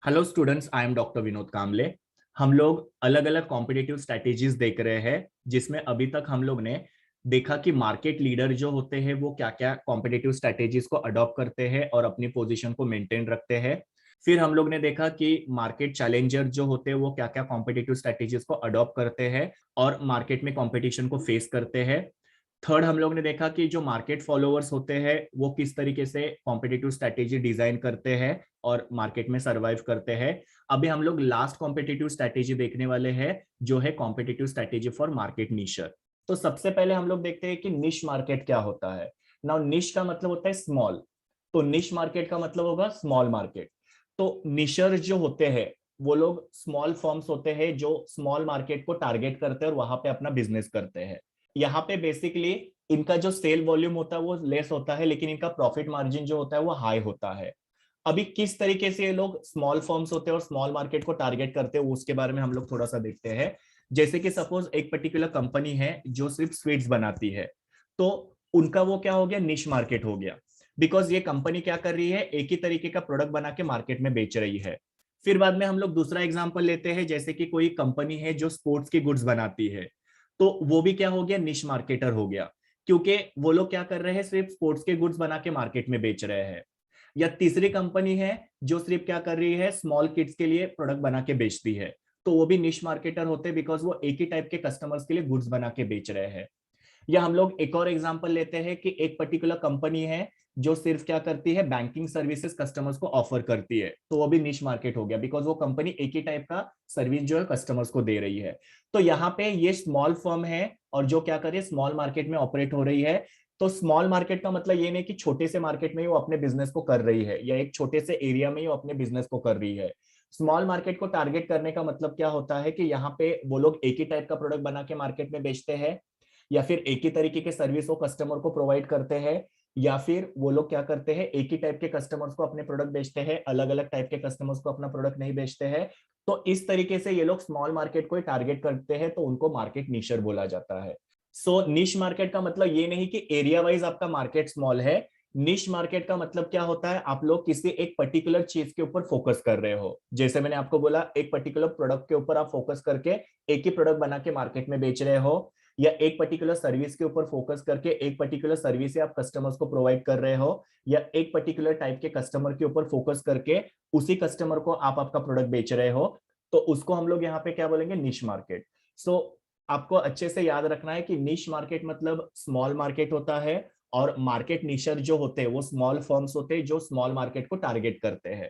Hello students, I am doctor Vinod Kamle. हम लोग अलग अलग कॉम्पिटिटिव स्ट्रेटेजीज देख रहे हैं, जिसमें अभी तक हम लोग ने देखा कि मार्केट लीडर जो होते हैं वो क्या क्या कॉम्पिटिटिव स्ट्रेटेजीज को अडॉप्ट करते हैं और अपनी पोजीशन को मेंटेन रखते हैं। फिर हम लोग ने देखा कि मार्केट चैलेंजर जो होते हैं वो क्या क्या कॉम्पिटिटिव स्ट्रेटेजीज को अडॉप्ट करते हैं और मार्केट में कॉम्पिटिशन को फेस करते हैं। थर्ड, हम लोग ने देखा कि जो मार्केट फॉलोअर्स होते हैं वो किस तरीके से कॉम्पिटिटिव स्ट्रेटेजी डिजाइन करते हैं और मार्केट में सरवाइव करते हैं। अभी हम लोग लास्ट कॉम्पिटिटिव स्ट्रेटेजी देखने वाले हैं, जो है कॉम्पिटिटिव स्ट्रेटेजी फॉर मार्केट निशर। तो सबसे पहले हम लोग देखते हैं कि निश मार्केट क्या होता है। नाउ निश का मतलब होता है स्मॉल, तो निश मार्केट का मतलब होगा स्मॉल मार्केट। तो निशर जो होते हैं वो लोग स्मॉल फर्म्स होते हैं जो स्मॉल मार्केट को टारगेट करते हैं और वहां पे अपना बिजनेस करते हैं। यहाँ पे बेसिकली इनका जो सेल वॉल्यूम होता है वो लेस होता है, लेकिन इनका प्रॉफिट मार्जिन जो होता है वो हाई होता है। अभी किस तरीके से ये लोग स्मॉल फर्म्स होते हैं और स्मॉल मार्केट को टारगेट करते हैं उसके बारे में हम लोग थोड़ा सा देखते हैं। जैसे कि सपोज एक पर्टिकुलर कंपनी है जो सिर्फ स्वीट्स बनाती है, तो उनका वो क्या हो गया, निश मार्केट हो गया। बिकॉज ये कंपनी क्या कर रही है, एक ही तरीके का प्रोडक्ट बना के मार्केट में बेच रही है। फिर बाद में हम लोग दूसरा एग्जांपल लेते हैं, जैसे कि कोई कंपनी है जो स्पोर्ट्स की गुड्स बनाती है, तो वो भी क्या हो गया, निश मार्केटर हो गया, क्योंकि वो लोग क्या कर रहे हैं, सिर्फ स्पोर्ट्स के गुड्स बना के मार्केट में बेच रहे हैं। या तीसरी कंपनी है जो सिर्फ क्या कर रही है, स्मॉल किड्स के लिए प्रोडक्ट बना के बेचती है, तो वो भी निश मार्केटर होते हैं, बिकॉज वो एक ही टाइप के कस्टमर्स के लिए गुड्स बना के बेच रहे हैं। या हम लोग एक और एग्जांपल लेते हैं कि एक पर्टिकुलर कंपनी है जो सिर्फ क्या करती है, बैंकिंग सर्विसेज कस्टमर्स को ऑफर करती है, तो वो भी निश मार्केट हो गया, बिकॉज वो कंपनी एक ही टाइप का सर्विस जो है कस्टमर्स को दे रही है। तो यहाँ पे ये स्मॉल फर्म है और जो क्या कर रही है, स्मॉल मार्केट में ऑपरेट हो रही है। तो स्मॉल मार्केट का मतलब ये नहीं कि छोटे से मार्केट में ही वो अपने बिजनेस को कर रही है या एक छोटे से एरिया में ही वो अपने बिजनेस को कर रही है। स्मॉल मार्केट को टारगेट करने का मतलब क्या होता है कि यहाँ पे वो लोग एक ही टाइप का प्रोडक्ट बना के मार्केट में बेचते हैं, या फिर एक ही तरीके के सर्विस वो कस्टमर को प्रोवाइड करते हैं, या फिर वो लोग क्या करते हैं, एक ही टाइप के कस्टमर्स को अपने प्रोडक्ट बेचते हैं, अलग अलग टाइप के कस्टमर्स को अपना प्रोडक्ट नहीं बेचते हैं। तो इस तरीके से ये लोग स्मॉल मार्केट को टारगेट करते हैं, तो उनको मार्केट निशर बोला जाता है। सो निश मार्केट का मतलब ये नहीं कि एरिया वाइज आपका मार्केट स्मॉल है। निश मार्केट का मतलब क्या होता है, आप लोग किसी एक पर्टिकुलर चीज के ऊपर फोकस कर रहे हो। जैसे मैंने आपको बोला, एक पर्टिकुलर प्रोडक्ट के ऊपर आप फोकस करके एक ही प्रोडक्ट बना के मार्केट में बेच रहे हो, या एक पर्टिकुलर सर्विस के ऊपर फोकस करके एक पर्टिकुलर सर्विस आप कस्टमर्स को प्रोवाइड कर रहे हो, या एक पर्टिकुलर टाइप के कस्टमर के ऊपर फोकस करके उसी कस्टमर को आप आपका प्रोडक्ट बेच रहे हो, तो उसको हम लोग यहाँ पे क्या बोलेंगे, निश मार्केट। सो आपको अच्छे से याद रखना है कि निश मार्केट मतलब स्मॉल मार्केट होता है, और मार्केट निशर जो होते हैं वो स्मॉल फर्म्स होते हैं जो स्मॉल मार्केट को टारगेट करते हैं।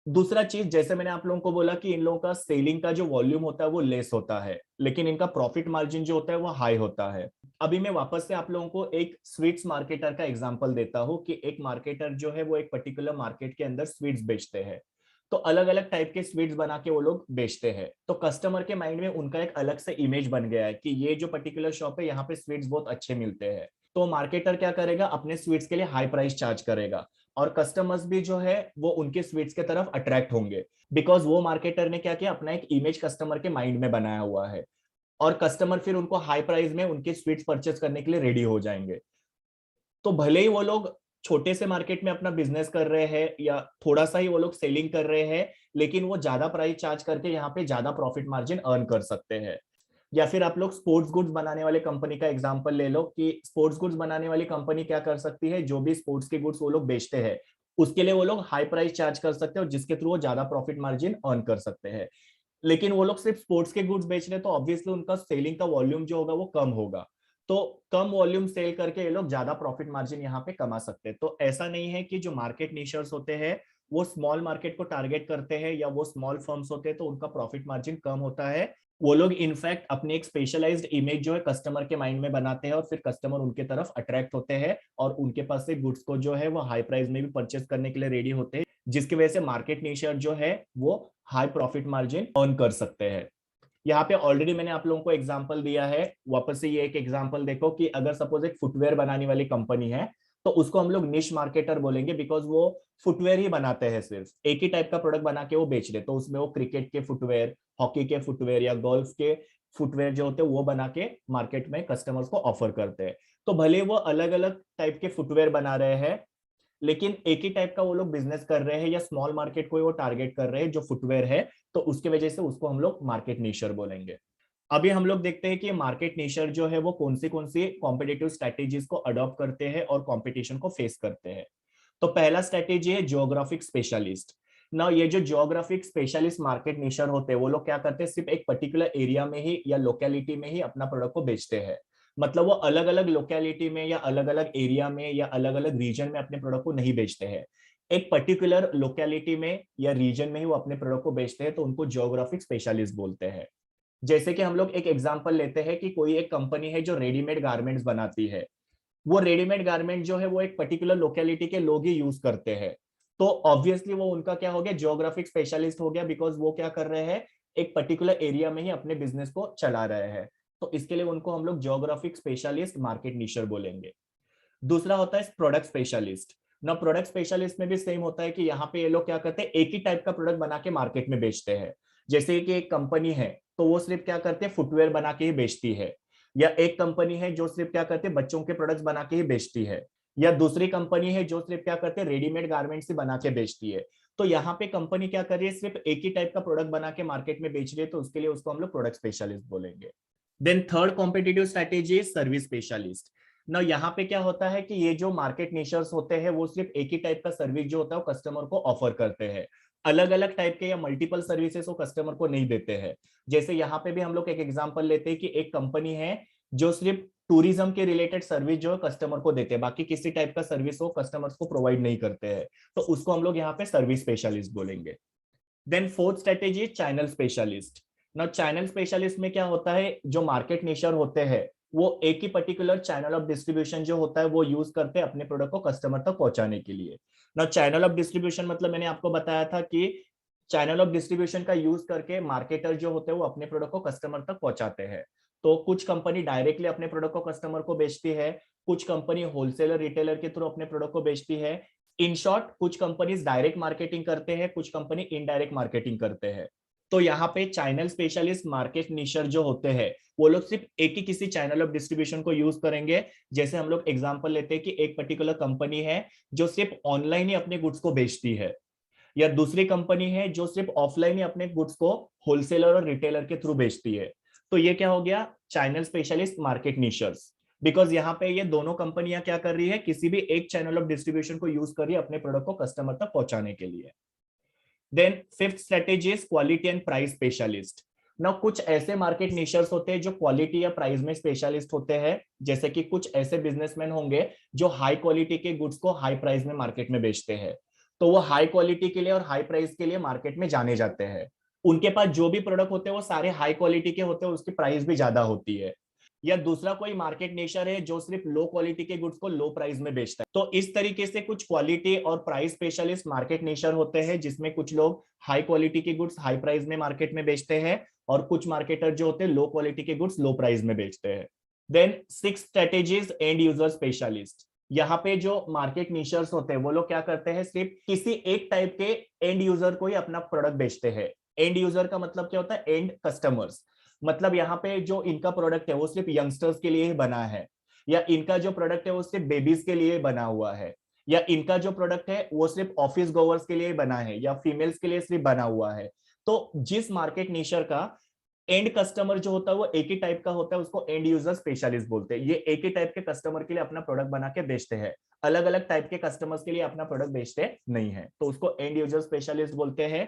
दूसरा चीज, जैसे मैंने आप लोगों को बोला कि इन लोगों का सेलिंग का जो वॉल्यूम होता है वो लेस होता है, लेकिन इनका प्रॉफिट मार्जिन जो होता है वो हाई होता है। अभी मैं वापस से आप लोगों को एक स्वीट्स मार्केटर का एग्जांपल देता हूं कि एक मार्केटर जो है वो एक पर्टिकुलर मार्केट के अंदर स्वीट्स बेचते हैं। तो अलग अलग टाइप के स्वीट्स बना के वो लोग बेचते हैं, तो कस्टमर के माइंड में उनका एक अलग से इमेज बन गया है कि ये जो पर्टिकुलर शॉप है यहाँ पे स्वीट्स बहुत अच्छे मिलते हैं। तो मार्केटर क्या करेगा, अपने स्वीट्स के लिए हाई प्राइस चार्ज करेगा, और कस्टमर्स भी जो है वो उनके स्वीट्स के तरफ अट्रैक्ट होंगे, बिकॉज वो मार्केटर ने क्या किया, अपना एक इमेज कस्टमर के माइंड में बनाया हुआ है, और कस्टमर फिर उनको हाई प्राइस में उनके स्वीट्स परचेस करने के लिए रेडी हो जाएंगे। तो भले ही वो लोग छोटे से मार्केट में अपना बिजनेस कर रहे हैं या थोड़ा सा ही वो लोग सेलिंग कर रहे हैं, लेकिन वो ज्यादा प्राइस चार्ज करके यहाँ पे ज्यादा प्रॉफिट मार्जिन अर्न कर सकते हैं। या फिर आप लोग स्पोर्ट्स गुड्स बनाने वाले कंपनी का एग्जांपल ले लो कि स्पोर्ट्स गुड्स बनाने वाली कंपनी क्या कर सकती है, जो भी स्पोर्ट्स के गुड्स वो लोग बेचते हैं उसके लिए वो लोग हाई प्राइस चार्ज कर सकते हैं, और जिसके थ्रू वो ज्यादा प्रॉफिट मार्जिन अर्न कर सकते हैं। लेकिन वो लोग सिर्फ स्पोर्ट्स के गुड्स बेच रहे हैं, तो ऑब्वियसली उनका सेलिंग का वॉल्यूम जो होगा वो कम होगा। तो कम वॉल्यूम सेल करके ये लोग ज्यादा प्रॉफिट मार्जिन यहाँ पे कमा सकते हैं। तो ऐसा नहीं है कि जो मार्केट निशर्स होते हैं वो स्मॉल मार्केट को टारगेट करते हैं या वो स्मॉल फर्म्स होते हैं तो उनका प्रॉफिट मार्जिन कम होता है। वो लोग इनफैक्ट अपने एक स्पेशलाइज्ड इमेज जो है कस्टमर के माइंड में बनाते हैं, और फिर कस्टमर उनके तरफ अट्रैक्ट होते हैं और उनके पास से गुड्स को जो है वो हाई प्राइस में भी परचेस करने के लिए रेडी होते हैं, जिसकी वजह से मार्केट निशर जो है वो हाई प्रॉफिट मार्जिन अर्न कर सकते हैं। यहाँ पे ऑलरेडी मैंने आप लोगों को एग्जांपल दिया है, वापस से ये एक एग्जांपल देखो कि अगर सपोज एक फुटवेयर बनाने वाली कंपनी है, तो उसको हम लोग निश मार्केटर बोलेंगे, बिकॉज वो फुटवेयर ही बनाते हैं, सिर्फ एक ही टाइप का प्रोडक्ट बना के वो बेच रहे, तो उसमें वो क्रिकेट के फुटवेयर, हॉकी के फुटवेयर या गोल्फ के फुटवेयर जो होते हैं वो बना के मार्केट में कस्टमर्स को ऑफर करते हैं। तो भले वो अलग अलग टाइप के फुटवेयर बना रहे हैं, लेकिन एक ही टाइप का वो लोग बिजनेस कर रहे हैं या स्मॉल मार्केट को वो टारगेट कर रहे हैं जो फुटवेयर है, तो उसकी वजह से उसको हम लोग मार्केट नीशर बोलेंगे। अभी हम लोग देखते हैं कि मार्केट नीशर जो है वो कौन सी कॉम्पिटेटिव स्ट्रेटेजीज को अडॉप्ट करते हैं और कॉम्पिटिशन को फेस करते हैं। तो पहला स्ट्रेटेजी है जियोग्राफिक स्पेशलिस्ट। ना ये जो जियोग्राफिक स्पेशलिस्ट मार्केट निशर होते हैं वो लोग क्या करते हैं, सिर्फ एक पर्टिकुलर एरिया में ही या लोकेलिटी में ही अपना प्रोडक्ट को बेचते हैं। मतलब वो अलग अलग लोकेलिटी में या अलग अलग एरिया में या अलग अलग रीजन में अपने प्रोडक्ट को नहीं बेचते हैं। एक पर्टिकुलर लोकेलिटी में या रीजन में ही वो अपने प्रोडक्ट को बेचते हैं, तो उनको जियोग्राफिक स्पेशलिस्ट बोलते हैं। जैसे कि हम लोग एक एग्जांपल लेते हैं कि कोई एक कंपनी है जो रेडीमेड गारमेंट्स बनाती है। वो रेडीमेड गारमेंट जो है वो एक पर्टिकुलर लोकेलिटी के लोग ही यूज करते हैं। तो ऑब्वियसली वो उनका क्या हो गया, जियोग्राफिक स्पेशलिस्ट हो गया, बिकॉज वो क्या कर रहे हैं, एक पर्टिकुलर एरिया में ही अपने बिजनेस को चला रहे हैं। तो इसके लिए उनको हम लोग जियोग्राफिक स्पेशलिस्ट मार्केट निशर बोलेंगे। दूसरा होता है प्रोडक्ट स्पेशलिस्ट। ना प्रोडक्ट स्पेशलिस्ट में भी सेम होता है कि यहाँ पे ये लोग क्या करते हैं, एक ही टाइप का प्रोडक्ट बना के मार्केट में बेचते हैं। जैसे कि एक कंपनी है तो वो सिर्फ क्या करते हैं, फुटवेयर बना के ही बेचती है। या एक कंपनी है जो सिर्फ क्या करते हैं, बच्चों के प्रोडक्ट्स बना के ही बेचती है। या दूसरी कंपनी है जो सिर्फ क्या करते हैं, रेडीमेड गारमेंट्स ही बना के बेचती है। तो यहाँ पे कंपनी क्या कर रही है, सिर्फ एक ही टाइप का प्रोडक्ट बना के मार्केट में बेच रही है, तो उसके लिए उसको हम लोग प्रोडक्ट स्पेशलिस्ट बोलेंगे। Then third competitive strategy is service specialist. ना यहाँ पे क्या होता है कि ये जो मार्केट निशर्स होते हैं वो सिर्फ एक ही टाइप का सर्विस जो होता है वो कस्टमर को ऑफर करते हैं। अलग अलग टाइप के या मल्टीपल सर्विसेज वो कस्टमर को नहीं देते हैं। जैसे यहाँ पे भी हम लोग एक एग्जांपल लेते हैं कि एक कंपनी है जो सिर्फ टूरिज्म के रिलेटेड सर्विस जो है कस्टमर को देते हैं, बाकी किसी टाइप का सर्विस वो कस्टमर्स को प्रोवाइड नहीं करते हैं। तो उसको हम लोग यहाँ पे सर्विस स्पेशलिस्ट बोलेंगे। Then fourth strategy channel specialist. ना चैनल स्पेशलिस्ट में क्या होता है, जो मार्केट निशर होते हैं वो एक ही पर्टिकुलर चैनल ऑफ डिस्ट्रीब्यूशन जो होता है वो यूज करते हैं अपने प्रोडक्ट को कस्टमर तक पहुंचाने के लिए। ना चैनल ऑफ डिस्ट्रीब्यूशन मतलब मैंने आपको बताया था कि चैनल ऑफ डिस्ट्रीब्यूशन का यूज करके मार्केटर जो होते हैं वो अपने प्रोडक्ट को कस्टमर तक पहुंचाते हैं। तो कुछ कंपनी डायरेक्टली अपने प्रोडक्ट को कस्टमर को बेचती है, कुछ कंपनी होलसेलर रिटेलर के थ्रू अपने प्रोडक्ट को बेचती है। इन शॉर्ट, कुछ कंपनीज डायरेक्ट मार्केटिंग करते हैं, कुछ कंपनी इनडायरेक्ट मार्केटिंग करते हैं। तो यहाँ पे चैनल स्पेशलिस्ट मार्केट निशर जो होते हैं वो लोग सिर्फ एक ही किसी चैनल ऑफ डिस्ट्रीब्यूशन को यूज करेंगे। जैसे हम लोग एग्जांपल लेते हैं कि एक पर्टिकुलर कंपनी है जो सिर्फ ऑनलाइन ही अपने गुड्स को बेचती है, या दूसरी कंपनी है जो सिर्फ ऑफलाइन ही अपने गुड्स को होलसेलर और रिटेलर के थ्रू बेचती है। तो ये क्या हो गया, चैनल स्पेशलिस्ट मार्केट निशर्स। बिकॉज यहाँ पे ये दोनों कंपनियां क्या कर रही है, किसी भी एक चैनल ऑफ डिस्ट्रीब्यूशन को यूज कर रही है अपने प्रोडक्ट को कस्टमर तक पहुंचाने के लिए। Then fifth strategy is quality and price specialist. ना कुछ ऐसे मार्केट निशर्स होते हैं जो क्वालिटी या प्राइस में स्पेशलिस्ट होते हैं। जैसे कि कुछ ऐसे बिजनेसमैन होंगे जो हाई क्वालिटी के गुड्स को हाई प्राइस में मार्केट में बेचते हैं। तो वो हाई क्वालिटी के लिए और हाई प्राइस के लिए मार्केट में जाने जाते हैं। उनके पास जो भी प्रोडक्ट होते हैं वो सारे हाई क्वालिटी के होते हैं, उसकी प्राइस भी ज्यादा होती है। या दूसरा कोई मार्केट नेचर है जो सिर्फ लो क्वालिटी के गुड्स को लो प्राइस में बेचता है। तो इस तरीके से कुछ क्वालिटी और प्राइस स्पेशलिस्ट मार्केट नेचर होते हैं, जिसमें कुछ लोग हाई क्वालिटी के गुड्स हाई प्राइस में मार्केट में बेचते हैं और कुछ मार्केटर जो होते हैं लो क्वालिटी के गुड्स लो प्राइस में बेचते हैं। Then six strategies end user specialist. यहाँ पे जो मार्केट निशर्स होते हैं वो लोग क्या करते हैं, सिर्फ किसी एक टाइप के एंड यूजर को ही अपना प्रोडक्ट बेचते हैं। एंड यूजर का मतलब क्या होता है, एंड कस्टमर्स। मतलब यहाँ पे जो इनका प्रोडक्ट है वो सिर्फ यंगस्टर्स के लिए ही बना है, या इनका जो प्रोडक्ट है वो सिर्फ बेबीज के लिए बना हुआ है, या इनका जो प्रोडक्ट है वो सिर्फ ऑफिस गोवर्स के लिए बना है, या फीमेल्स के लिए सिर्फ बना हुआ है। तो जिस मार्केट निशर का एंड कस्टमर जो होता है वो एक ही टाइप का होता है, उसको एंड यूजर स्पेशलिस्ट बोलते हैं। ये एक ही टाइप के कस्टमर के लिए अपना प्रोडक्ट बना के बेचते हैं, अलग अलग टाइप के कस्टमर्स के लिए अपना प्रोडक्ट बेचते नहीं है, तो उसको एंड यूजर स्पेशलिस्ट बोलते हैं।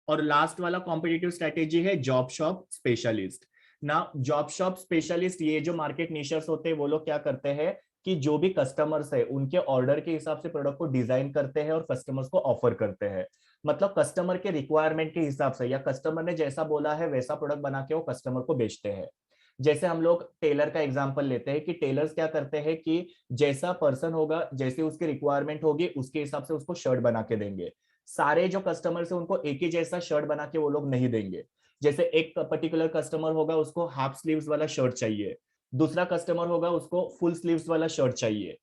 और लास्ट वाला कॉम्पिटिटिव स्ट्रेटेजी है जॉब शॉप स्पेशलिस्ट। ना जॉब शॉप स्पेशलिस्ट, ये जो मार्केट निशर्स होते हैं वो लोग क्या करते हैं कि जो भी कस्टमर्स है उनके ऑर्डर के हिसाब से प्रोडक्ट को डिजाइन करते हैं और कस्टमर्स को ऑफर करते हैं। मतलब कस्टमर के रिक्वायरमेंट के हिसाब से या कस्टमर ने जैसा बोला है वैसा प्रोडक्ट बना के वो कस्टमर को बेचते हैं। जैसे हम लोग टेलर का एग्जांपल लेते हैं कि टेलर्स क्या करते हैं कि जैसा पर्सन होगा, जैसे उसकी रिक्वायरमेंट होगी उसके हिसाब से उसको शर्ट बना के देंगे। सारे जो कस्टमर्स है उनको एक ही जैसा शर्ट बना के वो लोग नहीं देंगे। जैसे एक पर्टिकुलर कस्टमर होगा उसको हाफ स्लीव्स वाला शर्ट चाहिए, दूसरा कस्टमर होगा उसको फुल स्लीव्स वाला शर्ट चाहिए,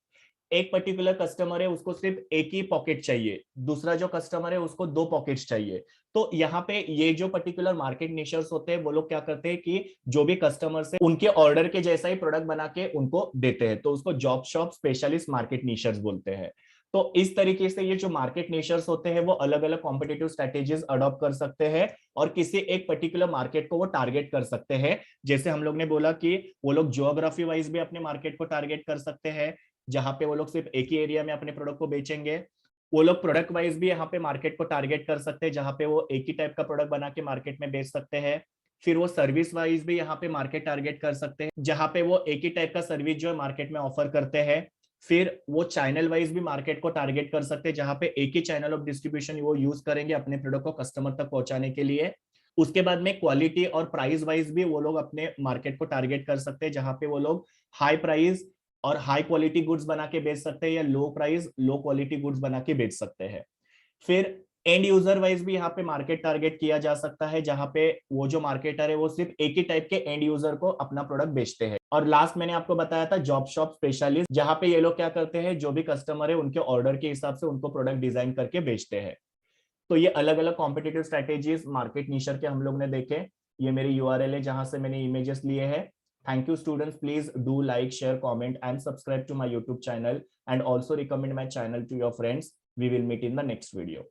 एक पर्टिकुलर कस्टमर है उसको सिर्फ एक ही पॉकेट चाहिए, दूसरा जो कस्टमर है उसको दो पॉकेट्स चाहिए। तो यहाँ पे ये जो पर्टिकुलर मार्केट निशर्स होते हैं वो लोग क्या करते हैं कि जो भी कस्टमर्स है उनके ऑर्डर के जैसा ही प्रोडक्ट बना के उनको देते हैं, तो उसको जॉब शॉप स्पेशलिस्ट मार्केट निशर्स बोलते हैं। तो इस तरीके से ये जो मार्केट नेचर्स होते हैं वो अलग अलग कॉम्पिटिटिव स्ट्रेटेजीज अडॉप्ट कर सकते हैं और किसी एक पर्टिकुलर मार्केट को वो टारगेट कर सकते हैं। जैसे हम लोग ने बोला कि वो लोग ज्योग्राफी वाइज भी अपने मार्केट को टारगेट कर सकते हैं, जहां पे वो लोग सिर्फ एक ही एरिया में अपने प्रोडक्ट को बेचेंगे। वो लोग प्रोडक्ट वाइज भी यहाँ पे मार्केट को टारगेट कर सकते हैं, जहां पे वो एक ही टाइप का प्रोडक्ट बना के मार्केट में बेच सकते हैं। फिर वो सर्विस वाइज भी यहाँ पे मार्केट टारगेट कर सकते हैं, जहां पे वो एक ही टाइप का सर्विस जो है मार्केट में ऑफर करते हैं। फिर वो चैनल वाइज भी मार्केट को टारगेट कर सकते हैं, जहां पे एक ही चैनल ऑफ डिस्ट्रीब्यूशन वो यूज करेंगे अपने प्रोडक्ट को कस्टमर तक पहुंचाने के लिए। उसके बाद में क्वालिटी और प्राइस वाइज भी वो लोग अपने मार्केट को टारगेट कर सकते हैं, जहां पे वो लोग हाई प्राइस और हाई क्वालिटी गुड्स बना के बेच सकते हैं या लो प्राइस लो क्वालिटी गुड्स बना के बेच सकते हैं। फिर एंड यूजर वाइज भी यहाँ पे मार्केट टारगेट किया जा सकता है, जहां पे वो जो मार्केटर है वो सिर्फ एक ही टाइप के एंड यूजर को अपना प्रोडक्ट बेचते हैं। और लास्ट मैंने आपको बताया था जॉब शॉप स्पेशलिस्ट, जहां पे ये लोग क्या करते हैं, जो भी कस्टमर है उनके ऑर्डर के हिसाब से उनको प्रोडक्ट डिजाइन करके बेचते हैं। तो ये अलग अलग कॉम्पिटिटिव स्ट्रेटेजीज मार्केट निशर के हम लोग ने देखे। ये मेरी यूआरएल है जहां से मैंने इमेजेस लिए हैं। Thank you students, please do like share comment and subscribe to my YouTube channel and also recommend my channel to your friends. We will meet in the next video.